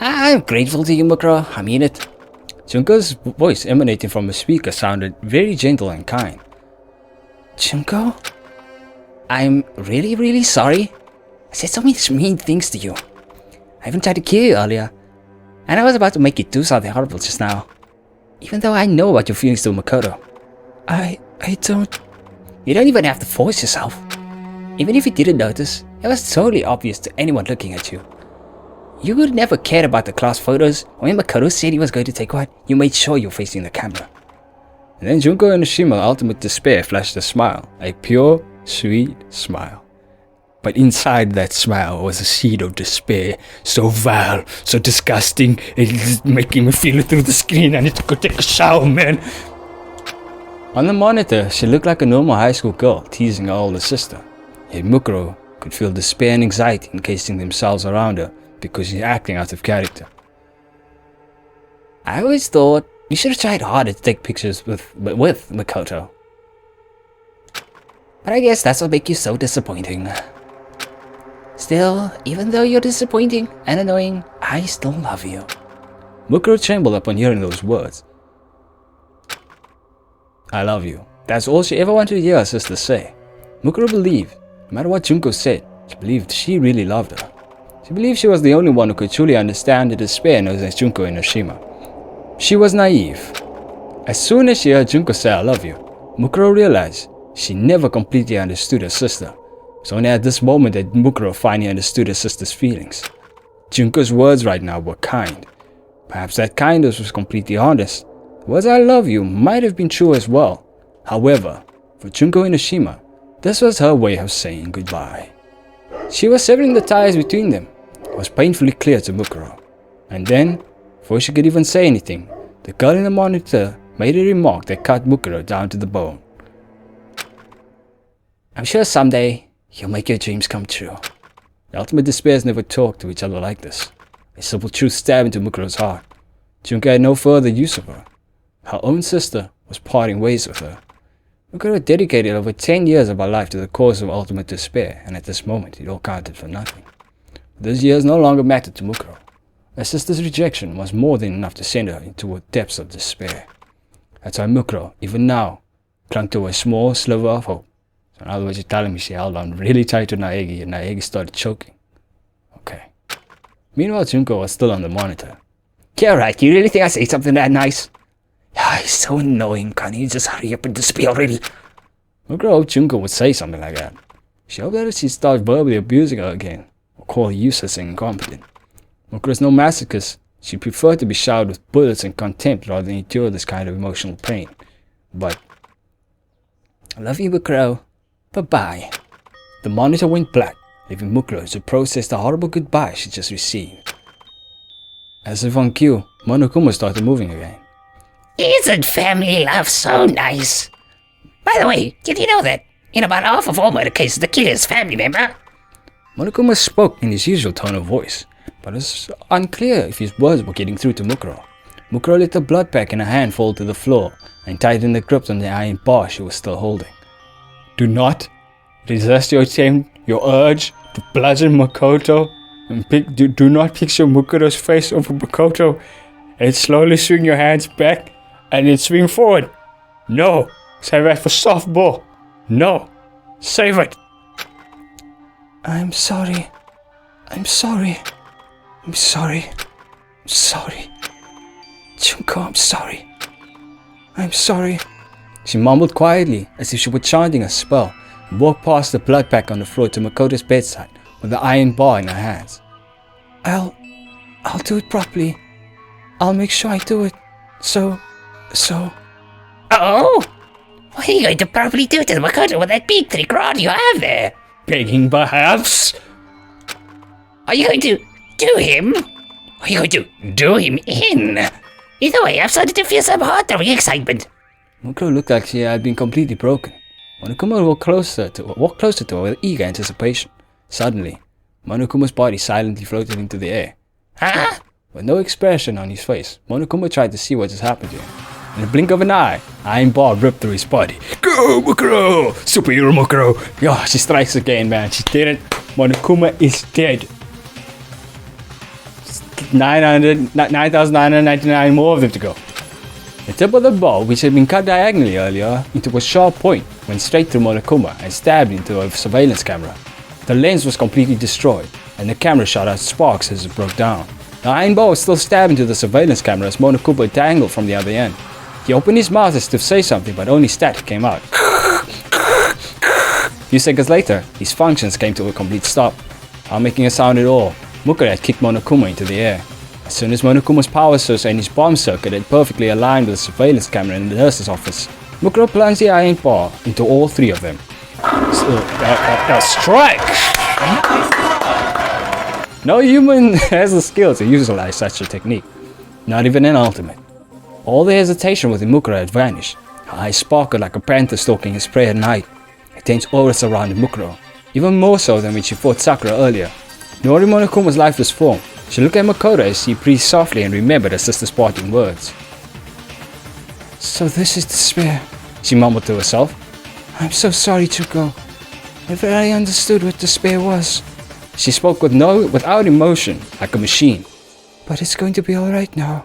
I'm grateful to you, Mukuro. I mean it. Junko's voice emanating from a speaker sounded very gentle and kind. Junko? I'm really sorry. I said so many mean things to you. I even tried to kill you earlier. And I was about to make you do something horrible just now. Even though I know about your feelings to Mukuro. I don't... You don't even have to force yourself. Even if you didn't notice, it was totally obvious to anyone looking at you. You would never cared about the class photos. When Mukuro said he was going to take one, you made sure you were facing the camera. And then Junko and Shima ultimate despair flashed a smile. A pure, sweet smile. But inside that smile was a seed of despair. So vile, so disgusting. It's making me feel it through the screen. I need to go take a shower, man. On the monitor, she looked like a normal high school girl teasing her older sister. Yet Mukuro could feel despair and anxiety encasing themselves around her because she's acting out of character. I always thought you should have tried harder to take pictures with Makoto. But I guess that's what makes you so disappointing. Still, even though you're disappointing and annoying, I still love you. Mukuro trembled upon hearing those words. I love you. That's all she ever wanted to hear her sister say. Mukuro believed, no matter what Junko said, she believed she really loved her. She believed she was the only one who could truly understand the despair known as Junko and Oshima. She was naive. As soon as she heard Junko say I love you, Mukuro realized she never completely understood her sister. It was only at this moment that Mukuro finally understood her sister's feelings. Junko's words right now were kind. Perhaps that kindness was completely honest. The words I love you might have been true as well. However, for Junko and Oshima, this was her way of saying goodbye. She was severing the ties between them. It was painfully clear to Mukuro. And then, before she could even say anything, the girl in the monitor made a remark that cut Mukuro down to the bone. I'm sure someday you'll make your dreams come true. The ultimate despairs never talked to each other like this. A simple truth stabbed into Mukuro's heart. Junko had no further use of her. Her own sister was parting ways with her. Mukuro dedicated over 10 years of her life to the cause of ultimate despair, and at this moment it all counted for nothing. But those years no longer mattered to Mukuro. Her sister's rejection was more than enough to send her into depths of despair. That's why Mukuro, even now, clung to a small sliver of hope. So in other words, you're telling me she held on really tight to Naegi and Naegi started choking. Okay. Meanwhile, Junko was still on the monitor. Yeah, right, you really think I say something that nice? Yeah, it's so annoying, can't you just hurry up and disappear already? Mukuro hoped Junko would say something like that. She hoped that she'd start verbally abusing her again, or call her useless and incompetent. Mukuro's no masochist. She preferred to be showered with bullets and contempt rather than endure this kind of emotional pain. But, I love you, Mukuro. Bye-bye. The monitor went black, leaving Mukuro to process the horrible goodbye she just received. As if on cue, Monokuma started moving again. Isn't family love so nice? By the way, did you know that in about half of all murder cases the killer is a family member? Monokuma spoke in his usual tone of voice, but it was unclear if his words were getting through to Mukuro. Mukuro let the blood pack in her hand fall to the floor and tightened the grip on the iron bar she was still holding. Do not resist your attempt, your urge to bludgeon Makoto, and do not picture Mukuro's face over Makoto, and slowly swing your hands back and then swing forward. No, save that for softball. No, save it. I'm sorry. I'm sorry. I'm sorry. I'm sorry. Junko, I'm sorry. I'm sorry. She mumbled quietly, as if she were chanting a spell, and walked past the blood pack on the floor to Makoto's bedside with the iron bar in her hands. I'll do it properly. I'll make sure I do it. So... Oh? What are you going to properly do to Makoto with that big thick rod you have there? Begging, perhaps? Are you going to do him? Or are you going to do him in? Either way, I've started to feel some heart-throwing excitement. Mukuro looked like she had been completely broken. Monokuma walked closer to her with eager anticipation. Suddenly, Monokuma's body silently floated into the air. Huh? With no expression on his face, Monokuma tried to see what just happened to him. In the blink of an eye, iron bar ripped through his body. Go, Mukuro! Superhero Mukuro! Yo, she strikes again, man. She did it. Monokuma is dead. 9,999 more of them to go. The tip of the bow, which had been cut diagonally earlier, into a sharp point, went straight through Monokuma and stabbed into a surveillance camera. The lens was completely destroyed, and the camera shot out sparks as it broke down. The iron bar was still stabbing into the surveillance camera as Monokuma dangled from the other end. He opened his mouth as if to say something, but only static came out. A few seconds later, his functions came to a complete stop. Without making a sound at all, Mukuro had kicked Monokuma into the air. As soon as Monokuma's power source and his bomb circuit had perfectly aligned with the surveillance camera in the nurse's office, Mukuro plunged the iron bar into all three of them. Strike! No human has the skill to utilize such a technique, not even an ultimate. All the hesitation within Mukuro had vanished. Her eyes sparkled like a panther stalking his prey at night. A tense aura surrounded Mukuro, even more so than when she fought Sakura earlier. Knowing Monokuma's lifeless form, she looked at Mukuro as she breathed softly and remembered her sister's parting words. So this is despair, she mumbled to herself. I'm so sorry, Chuko. If I understood what despair was. She spoke without emotion, like a machine. But it's going to be alright now.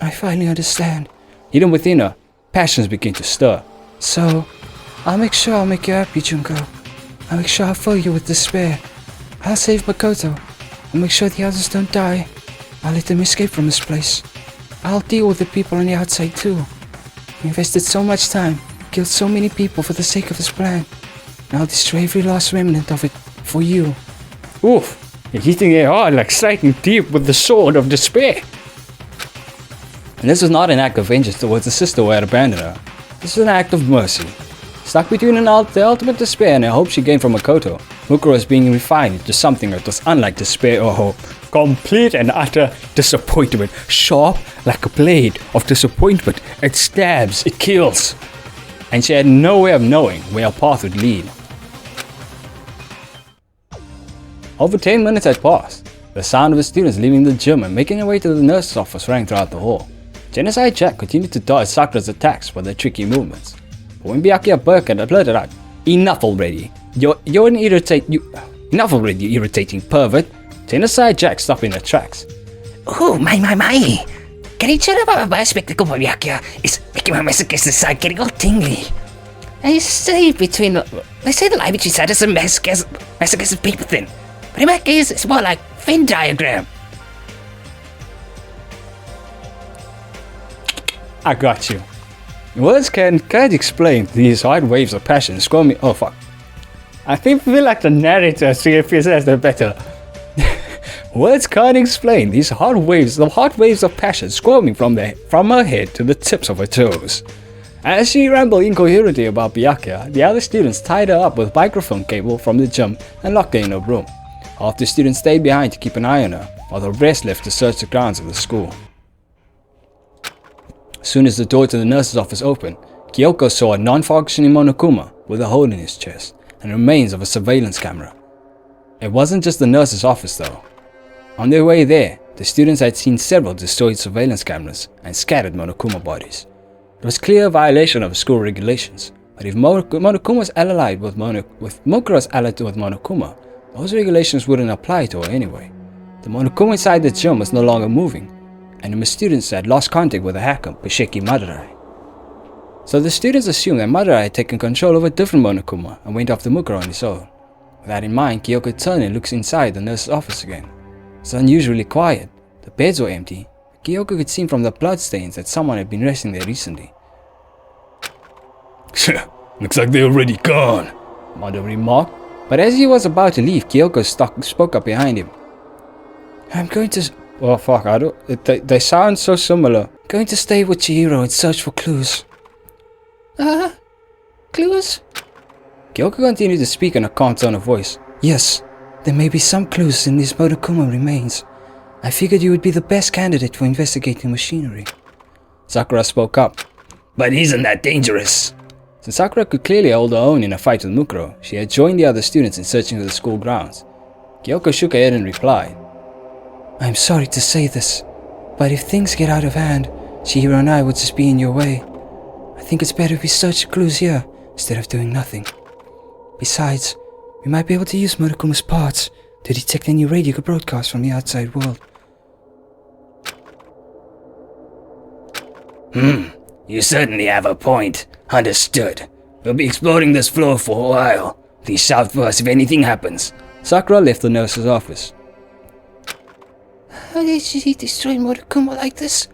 I finally understand. Hidden within her, passions began to stir. So, I'll make sure I'll make you happy, Junko. I'll make sure I'll fill you with despair. I'll save Makoto. I'll make sure the others don't die. I'll let them escape from this place. I'll deal with the people on the outside too. We invested so much time, killed so many people for the sake of this plan. And I'll destroy every last remnant of it for you. Oof, you're hitting it hard, like striking deep with the sword of despair. And this was not an act of vengeance towards the sister who had abandoned her. This was an act of mercy. Stuck between the ultimate despair and a hope she gained from Makoto, Mukuro was being refined into something that was unlike despair or hope. Complete and utter disappointment, sharp like a blade of disappointment. It stabs, it kills. And she had no way of knowing where her path would lead. Over 10 minutes had passed. The sound of the students leaving the gym and making their way to the nurse's office rang throughout the hall. Genocide Jack continued to dodge Sakura's attacks with their tricky movements. But when Byakuya Birkin had blurted out, "Enough already! You're an enough already, you irritating pervert!" Genocide Jack stopped in their tracks. Oh, my. Can you tell about my spectacle, Byakuya? It's making my masochist side getting all tingly. They say the line between sadness and masochism is paper thin. But in my case, it's more like Venn diagram. I got you. Words can't explain these hard waves of passion squirming. Oh fuck. I feel like the narrator says they're better. Words can't explain these the hot waves of passion squirming from her head to the tips of her toes. As she rambled incoherently about Byakuya, the other students tied her up with microphone cable from the gym and locked her in her room. Half the students stayed behind to keep an eye on her, while the rest left to search the grounds of the school. As soon as the door to the nurse's office opened, KYOKO saw a non-functioning Monokuma with a hole in his chest and remains of a surveillance camera. It wasn't just the nurse's office though. On their way there, the students had seen several destroyed surveillance cameras and scattered Monokuma bodies. It was clear violation of school regulations, but if Monokuma's allied with Mukuro's allied with Monokuma, those regulations wouldn't apply to her anyway. The Monokuma inside the gym was no longer moving, and the students had lost contact with the hacker, Bisheki Madurai. So the students assumed that Madurai had taken control of a different Monokuma and went after Mukuro on his own. With that in mind, KYOKO turned and looked inside the nurse's office again. It was unusually quiet. The beds were empty. KYOKO could see from the bloodstains that someone had been resting there recently. Looks like they're already gone, Madurai remarked, but as he was about to leave, KYOKO spoke up behind him. I'm going to... Oh fuck, they sound so similar. Going to stay with Chihiro and search for clues. Clues? KYOKO continued to speak in a calm tone of voice. Yes, there may be some clues in these Monokuma remains. I figured you would be the best candidate for investigating machinery. Sakura spoke up. But isn't that dangerous? Since Sakura could clearly hold her own in a fight with Mukuro, she had joined the other students in searching for the school grounds. KYOKO shook her head and replied. I'm sorry to say this, but if things get out of hand, Chihiro and I would just be in your way. I think it's better if we search the clues here instead of doing nothing. Besides, we might be able to use Murokuma's parts to detect any radio broadcasts from the outside world. You certainly have a point. Understood. We'll be exploring this floor for a while. Please shout for us if anything happens. Sakura left the nurse's office. How did she destroy Murokuma like this?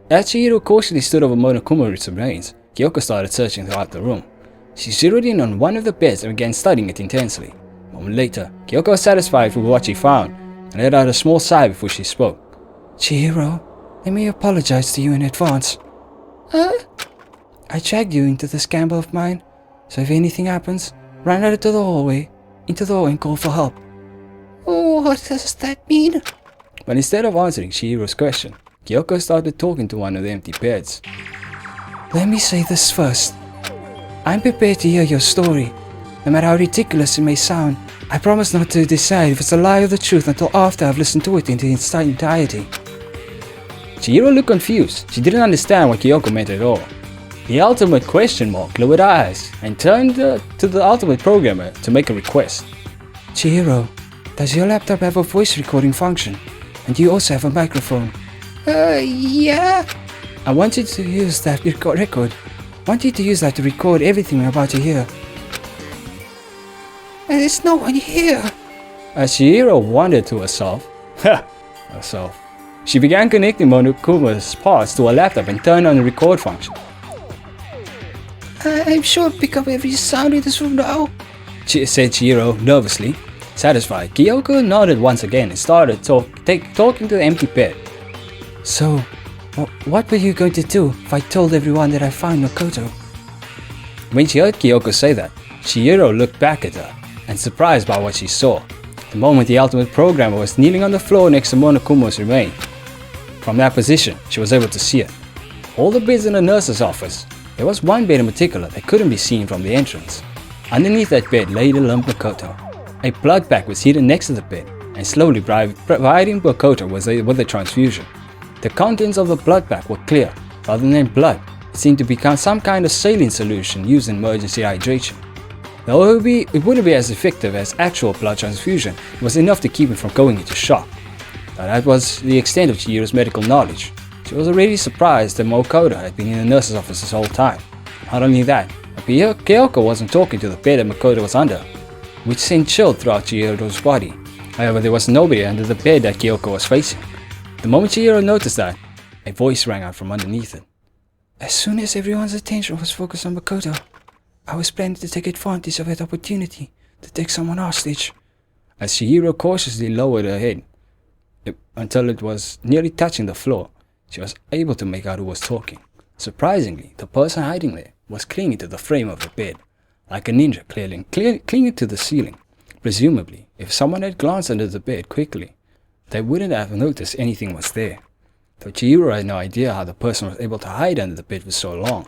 As Chihiro cautiously stood over Monokuma's remains, Kyoko started searching throughout the room. She zeroed in on one of the beds and began studying it intensely. A moment later, Kyoko was satisfied with what she found and let out a small sigh before she spoke. Chihiro, let me apologize to you in advance. I dragged you into this gamble of mine, so if anything happens, run out into the hallway and call for help. Oh, what does that mean? But instead of answering Chihiro's question, Kyoko started talking to one of the empty beds. Let me say this first. I'm prepared to hear your story. No matter how ridiculous it may sound, I promise not to decide if it's a lie or the truth until after I've listened to it in its entirety. Chihiro looked confused. She didn't understand what Kyoko meant at all. The ultimate question mark lowered her eyes and turned to the ultimate programmer to make a request. Chihiro, does your laptop have a voice recording function? And do you also have a microphone? Yeah. I want you to use that record. I want you to use that to record everything we're about to hear. There's no one here. As Chihiro wondered to herself, she began connecting Monokuma's parts to her laptop and turned on the record function. I'm sure I'll pick up every sound in this room now. Said Chihiro nervously. Satisfied, Kyoko nodded once again and started talking to the empty bed. So, what were you going to do if I told everyone that I found Makoto? When she heard Kyoko say that, Chihiro looked back at her and surprised by what she saw. The moment the ultimate programmer was kneeling on the floor next to Monokuma's remains. From that position, she was able to see it. All the beds in the nurse's office, there was one bed in particular that couldn't be seen from the entrance. Underneath that bed lay the limp Makoto. A blood pack was hidden next to the bed and slowly providing Makoto with a transfusion. The contents of the blood pack were clear. Rather than blood, it seemed to become some kind of saline solution used in emergency hydration. Though it wouldn't be as effective as actual blood transfusion, it was enough to keep him from going into shock. Now that was the extent of Chihiro's medical knowledge. She was already surprised that Makoto had been in the nurse's office this whole time. Not only that, Kyoko wasn't talking to the bed that Makoto was under, which sent chill throughout Chihiro's body. However, there was nobody under the bed that Kyoko was facing. The moment Chihiro noticed that, a voice rang out from underneath it. As soon as everyone's attention was focused on Makoto, I was planning to take advantage of that opportunity to take someone hostage. As Chihiro cautiously lowered her head until it was nearly touching the floor, she was able to make out who was talking. Surprisingly, the person hiding there was clinging to the frame of the bed, like a ninja clinging to the ceiling. Presumably, if someone had glanced under the bed quickly, they wouldn't have noticed anything was there. Though Chihiro had no idea how the person was able to hide under the bed for so long,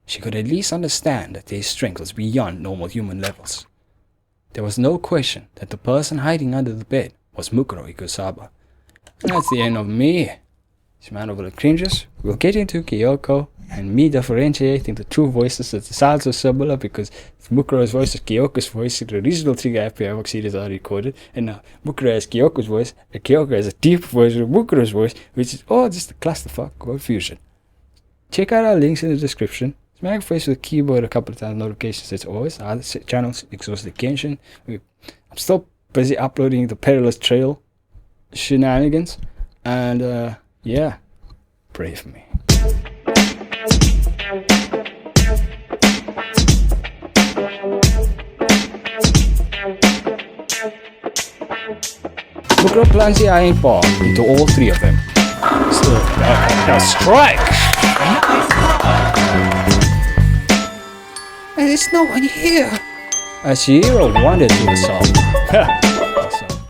she could at least understand that their strength was beyond normal human levels. There was no question that the person hiding under the bed was Mukuro Ikusaba. And that's the end of me. It's man OverlordCringus. We'll get into Kyoko and me differentiating the two voices that sound so similar because Mukuro's voice is Kyoko's voice, the original Trigger Happy Havoc series are recorded, and now Mukuro has Kyoko's voice, and Kyoko has a deep voice of Mukuro's voice, which is all just a clusterfuck confusion. Check out our links in the description. Smack face with the keyboard a couple of times, notifications as always. Other channels, Exhausted Genshin. I'm still busy uploading the Perilous Trail shenanigans, and yeah, pray for me. Mukuro plunges the iron bar into all three of them. Now strike! There's no one here. As Chihiro wondered to herself,